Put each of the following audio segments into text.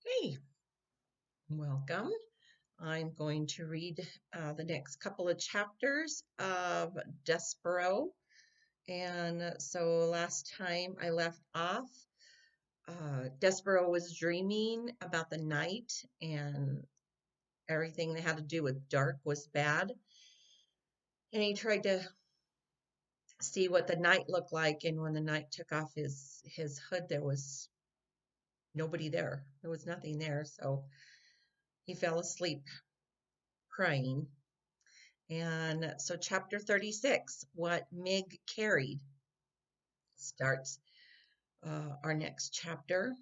Hey, welcome. I'm going to read the next couple of chapters of Despereaux. And so last time I left off, Despereaux was dreaming about the night, and everything that had to do with dark was bad. And he tried to see what the night looked like. And when the night took off his hood, there was nobody there. There was nothing there. So he fell asleep crying. And so, chapter 36, what Mig carried, starts our next chapter.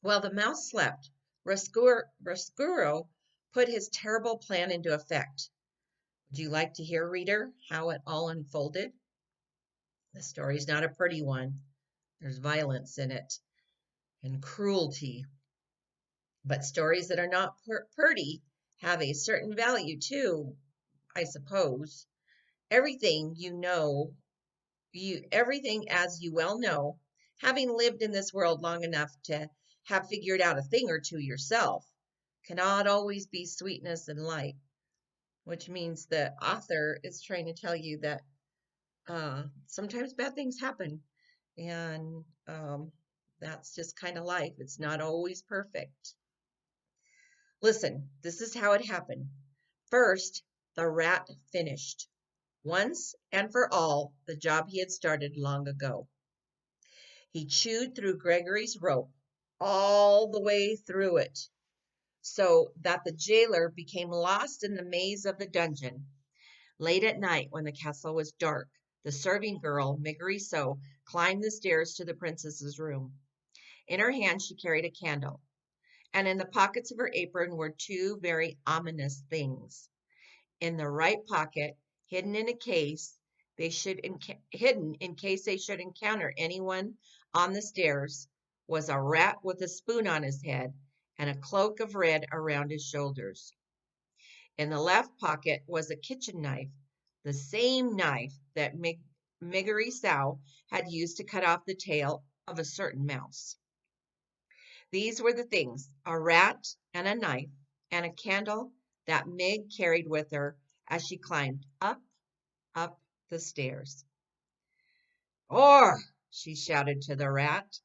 While the mouse slept, Rescuro put his terrible plan into effect. Would you like to hear, reader, how it all unfolded? The story's not a pretty one. There's violence in it and cruelty. But stories that are not pretty have a certain value too, I suppose. Everything you know everything, as you well know, having lived in this world long enough to have figured out a thing or two yourself, cannot always be sweetness and light, which means the author is trying to tell you that sometimes bad things happen, and that's just kind of life. It's not always perfect. Listen, this is how it happened. First, the rat finished, once and for all, the job he had started long ago. He chewed through Gregory's rope, all the way through it, so that the jailer became lost in the maze of the dungeon. Late at night, when the castle was dark, the serving girl, Migriso, climbed the stairs to the princess's room. In her hand she carried a candle, and in the pockets of her apron were two very ominous things. In the right pocket, hidden in a case, hidden in case they should encounter anyone on the stairs, was a rat with a spoon on his head and a cloak of red around his shoulders. In the left pocket was a kitchen knife, the same knife that Miggery Sow had used to cut off the tail of a certain mouse. These were the things, a rat and a knife and a candle, that Mig carried with her as she climbed up the stairs. "Or," she shouted to the rat,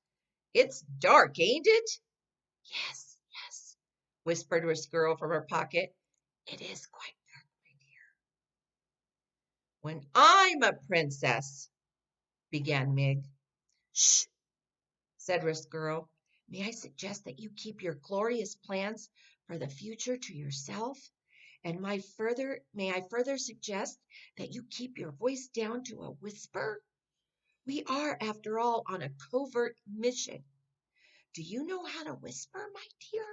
"it's dark, ain't it?" "Yes, yes," whispered a squirrel from her pocket. "It is quite dark, my dear." "When I'm a princess," began Mig. "Shh," said Squirrel. "May I suggest that you keep your glorious plans for the future to yourself? And may I further suggest that you keep your voice down to a whisper? We are, after all, on a covert mission. Do you know how to whisper, my dear?"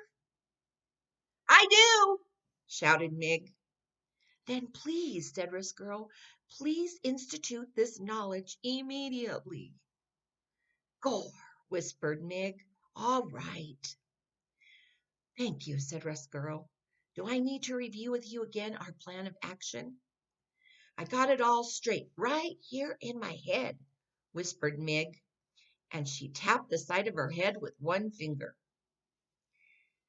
"I do," shouted Mig. "Then please," said Girl, "please institute this knowledge immediately." "Gore," whispered Mig. "All right." "Thank you," said Girl. "Do I need to review with you again our plan of action?" "I got it all straight right here in my head," whispered Mig, and she tapped the side of her head with one finger.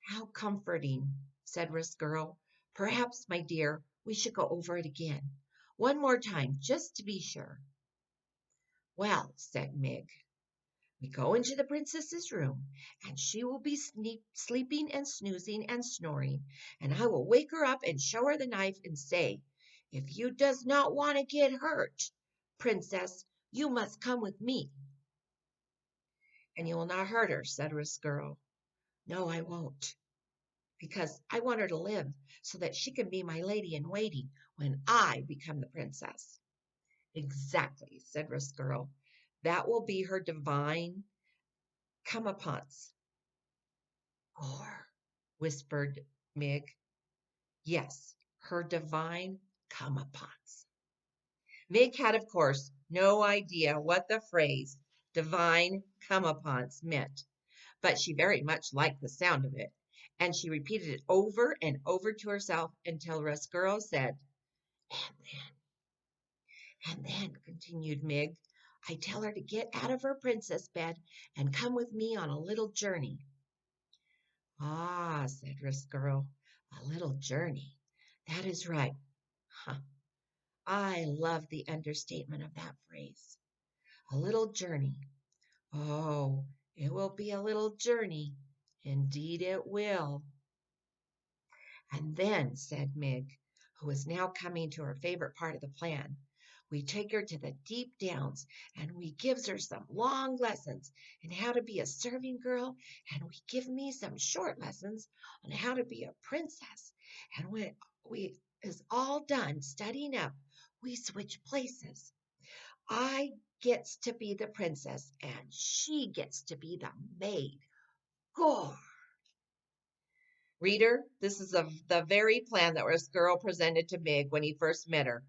"How comforting," said Girl. "Perhaps, my dear, we should go over it again. One more time, just to be sure." "Well," said Mig, "we go into the princess's room, and she will be sleeping and snoozing and snoring, and I will wake her up and show her the knife and say, 'If you does not want to get hurt, princess, you must come with me.'" "And you will not hurt her," said Girl. "No, I won't, because I want her to live so that she can be my lady in waiting when I become the princess." "Exactly," said Girl. "That will be her divine comeuppance." "Or," whispered Mig. "Yes, her divine comeuppance." Mig had, of course, no idea what the phrase divine comeuppance meant, but she very much liked the sound of it, and she repeated it over and over to herself until Rescuro said, "And then," continued Mig, "I tell her to get out of her princess bed and come with me on a little journey." Ah, said Risquero, a little journey. That is right. Huh. I love the understatement of that phrase. A little journey. Oh, it will be a little journey. Indeed it will. And then, said Mig, who was now coming to her favorite part of the plan, we take her to the deep downs and we gives her some long lessons in how to be a serving girl, and we give me some short lessons on how to be a princess. And when we is all done studying up, we switch places. I gets to be the princess and she gets to be the maid. Gore. Reader, this is the very plan that Risquero presented to Mig when he first met her.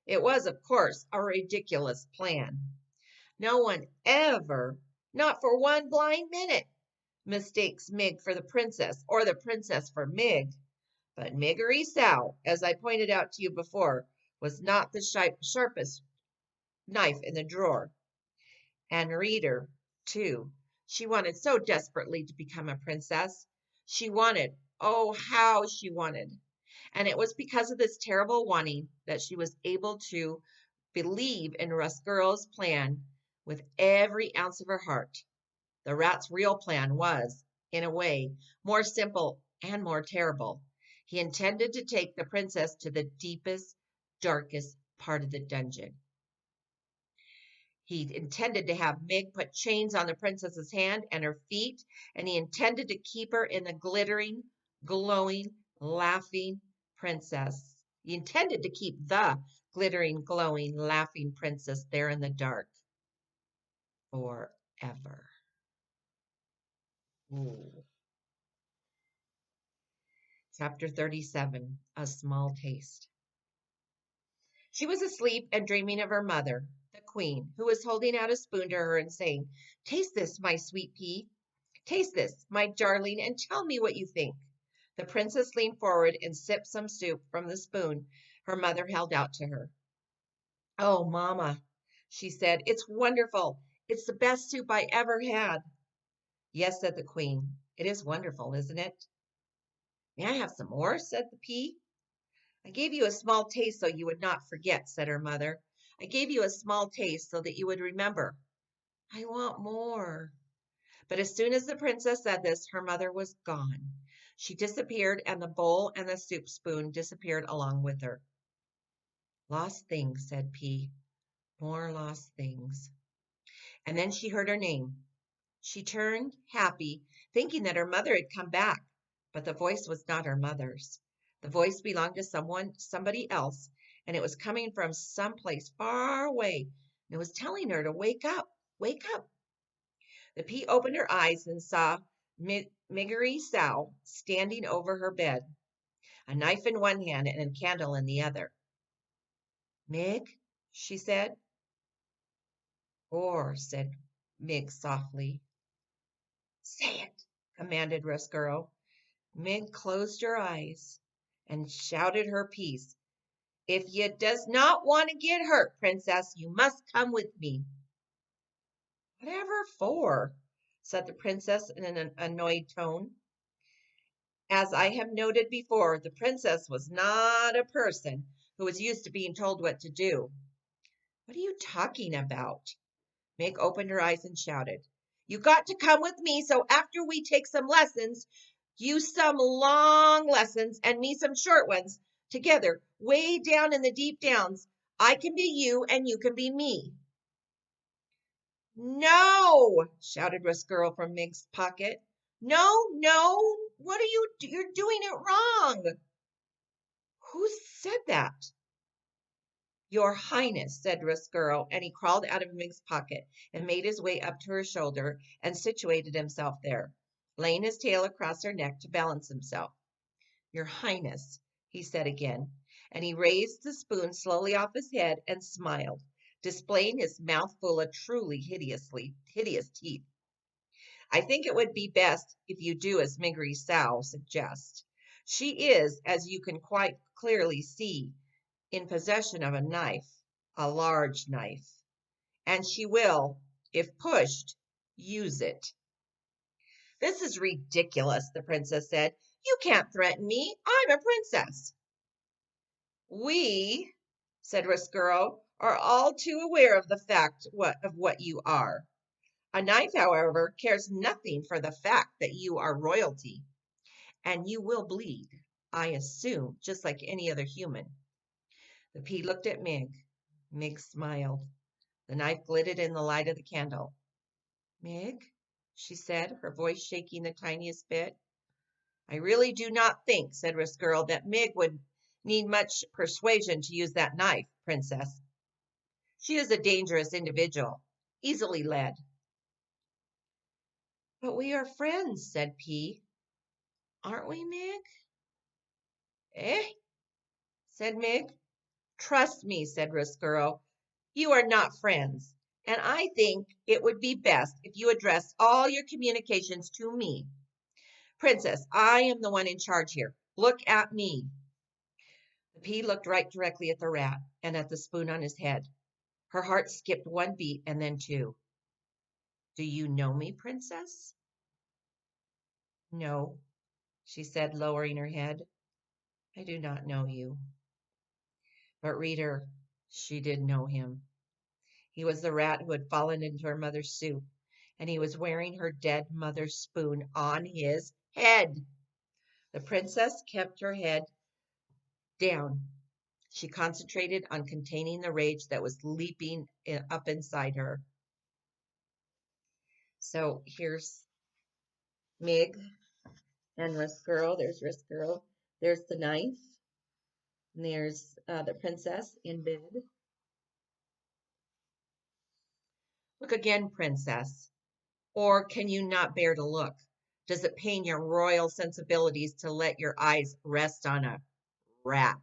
It was, of course, a ridiculous plan. No one ever, not for one blind minute, mistakes Mig for the princess or the princess for Mig. But Miggery Sow, as I pointed out to you before, was not the sharpest knife in the drawer. And reader, too, she wanted so desperately to become a princess. She wanted, oh, how she wanted. And it was because of this terrible wanting that she was able to believe in Risquero's plan with every ounce of her heart. The rat's real plan was, in a way, more simple and more terrible. He intended to take the princess to the deepest, darkest part of the dungeon. He intended to have Mig put chains on the princess's hand and her feet, and he intended to keep her in the glittering, glowing, laughing princess. He intended to keep the glittering, glowing, laughing princess there in the dark forever. Ooh. Chapter 37, A Small Taste. She was asleep and dreaming of her mother, the queen, who was holding out a spoon to her and saying, "Taste this, my sweet pea. Taste this, my darling, and tell me what you think." The princess leaned forward and sipped some soup from the spoon her mother held out to her. "Oh, Mamma," she said, "it's wonderful. It's the best soup I ever had." "Yes," said the queen, "it is wonderful, isn't it?" "May I have some more?" said the pea. "I gave you a small taste so you would not forget," said her mother. "I gave you a small taste so that you would remember." "I want more." But as soon as the princess said this, her mother was gone. She disappeared, and the bowl and the soup spoon disappeared along with her. "Lost things," said P. "More lost things." And then she heard her name. She turned, happy, thinking that her mother had come back, but the voice was not her mother's. The voice belonged to somebody else, and it was coming from some place far away, and it was telling her to wake up, wake up. The pea opened her eyes and saw Miggery Sow standing over her bed, a knife in one hand and a candle in the other. "Mig," she said. "Or," said Mig softly. "Say it," commanded Risquero. Mig closed her eyes and shouted her piece. "If you does not want to get hurt, princess, you must come with me." "Whatever for?" said the princess in an annoyed tone. As I have noted before, the princess was not a person who was used to being told what to do. "What are you talking about?" Meg opened her eyes and shouted. "You got to come with me, so after we take some lessons, you some long lessons and me some short ones, together, way down in the deep downs, I can be you and you can be me." "No!" shouted Risquero from Mig's pocket. "No, no! What are you're doing it wrong." "Who said that?" "Your Highness," said Risquero, and he crawled out of Mig's pocket and made his way up to her shoulder and situated himself there, laying his tail across her neck to balance himself. "Your Highness," he said again, and he raised the spoon slowly off his head and smiled, displaying his mouth full of truly hideous teeth. "I think it would be best if you do as Miggery Sow suggests. She is, as you can quite clearly see, in possession of a knife, a large knife, and she will, if pushed, use it." This is ridiculous, the princess said. You can't threaten me. I'm a princess. We, said Rescuro, are all too aware of the fact of what you are. A knife, however, cares nothing for the fact that you are royalty, and you will bleed, I assume, just like any other human. The pea looked at Mig. Mig smiled. The knife glittered in the light of the candle. Mig, she said, her voice shaking the tiniest bit. I really do not think, said Rescuro, that Mig would need much persuasion to use that knife, Princess. She is a dangerous individual, easily led. But we are friends, said P. Aren't we, Mig? Eh? Said Mig. Trust me, said Rescuro. You are not friends, and I think it would be best if you addressed all your communications to me. Princess, I am the one in charge here. Look at me. The pea looked right directly at the rat and at the spoon on his head. Her heart skipped one beat and then two. Do you know me, Princess? No, she said, lowering her head. I do not know you. But reader, she did know him. He was the rat who had fallen into her mother's soup, and he was wearing her dead mother's spoon on his head. The princess kept her head down. She concentrated on containing the rage that was leaping up inside her. So here's Mig and Rescuro. There's Rescuro. There's the knife. And there's the princess in bed. Look again, princess. Or can you not bear to look? Does it pain your royal sensibilities to let your eyes rest on a rat?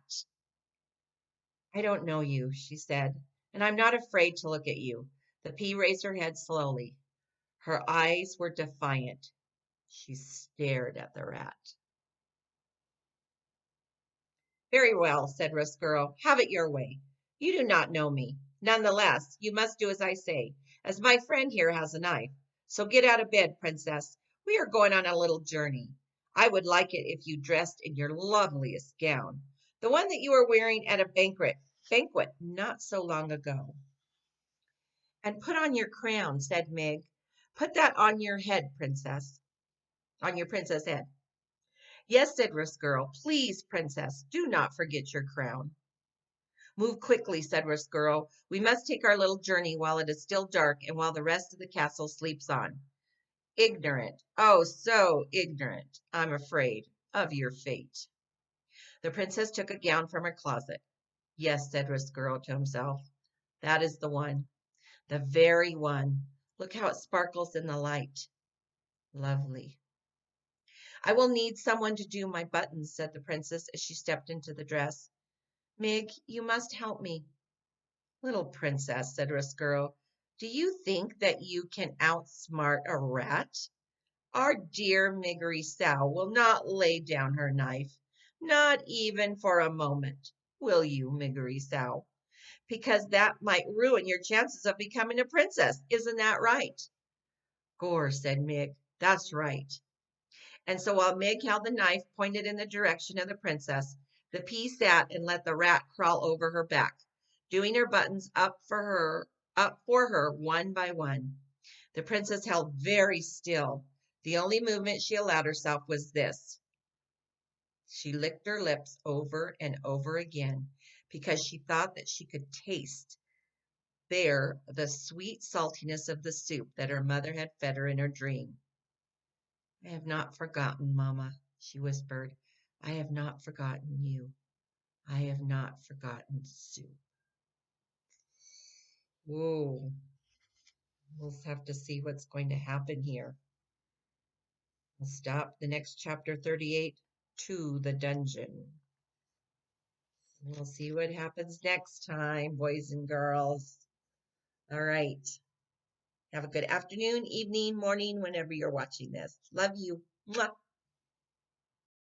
I don't know you, she said, and I'm not afraid to look at you. The pea raised her head slowly. Her eyes were defiant. She stared at the rat. Very well, said Rescuro. Have it your way. You do not know me. Nonetheless, you must do as I say, as my friend here has a knife. So get out of bed, princess. We are going on a little journey. I would like it if you dressed in your loveliest gown, the one that you were wearing at a banquet not so long ago. And put on your crown, said Mig. Put that on your head, princess. On your princess head. Yes, said Rescuro. Please, princess, do not forget your crown. Move quickly, said Rescuro. We must take our little journey while it is still dark and while the rest of the castle sleeps on. Ignorant, oh, so ignorant, I'm afraid, of your fate. The princess took a gown from her closet. Yes, said Rescuro to himself. That is the one, the very one. Look how it sparkles in the light. Lovely. I will need someone to do my buttons, said the princess as she stepped into the dress. Mig, you must help me. Little princess, said Rescuro, do you think that you can outsmart a rat? Our dear Miggery Sow will not lay down her knife, not even for a moment. Will you, Miggery Sow? Because that might ruin your chances of becoming a princess. Isn't that right? Gore, said Mig, that's right. And so while Mig held the knife pointed in the direction of the princess, the pea sat and let the rat crawl over her back, doing her buttons up for her one by one. The princess held very still. The only movement she allowed herself was this. She licked her lips over and over again because she thought that she could taste there the sweet saltiness of the soup that her mother had fed her in her dream. I have not forgotten, Mamma, she whispered. I have not forgotten you. I have not forgotten soup. Whoa. We'll have to see what's going to happen here. We'll stop the next chapter 38 to the dungeon. We'll see what happens next time, boys and girls. All right. Have a good afternoon, evening, morning, whenever you're watching this. Love you. Mwah.